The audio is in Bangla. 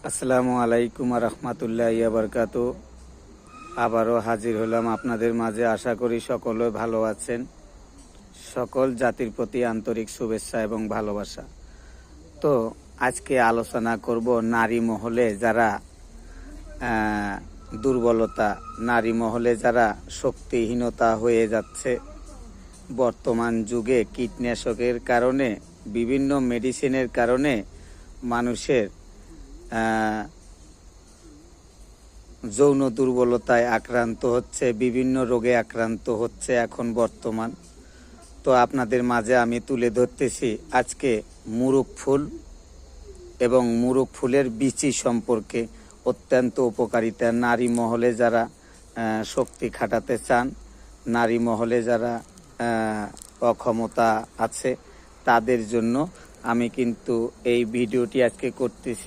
আসসালামু আলাইকুম রহমতুল্লাহ বারকাতু। আবারও হাজির হলাম আপনাদের মাঝে। আশা করি সকলে ভালো আছেন। সকল জাতির প্রতি আন্তরিক শুভেচ্ছা এবং ভালোবাসা। তো আজকে আলোচনা করব নারী মহলে যারা দুর্বলতা, নারী মহলে যারা শক্তিহীনতা হয়ে যাচ্ছে। বর্তমান যুগে কীটনাশকের কারণে, বিভিন্ন মেডিসিনের কারণে মানুষের যৌন দুর্বলতায় আক্রান্ত হচ্ছে, বিভিন্ন রোগে আক্রান্ত হচ্ছে এখন বর্তমান। তো আপনাদের মাঝে আমি তুলে ধরতেছি আজকে মুরুক ফুল এবং মুরুক ফুলের বিচি সম্পর্কে। অত্যন্ত উপকারিতা। নারী মহলে যারা শক্তি খাটাতে চান, নারী মহলে যারা অক্ষমতা আছে, তাদের জন্য আমি কিন্তু এই ভিডিওটি আজকে করতেছি।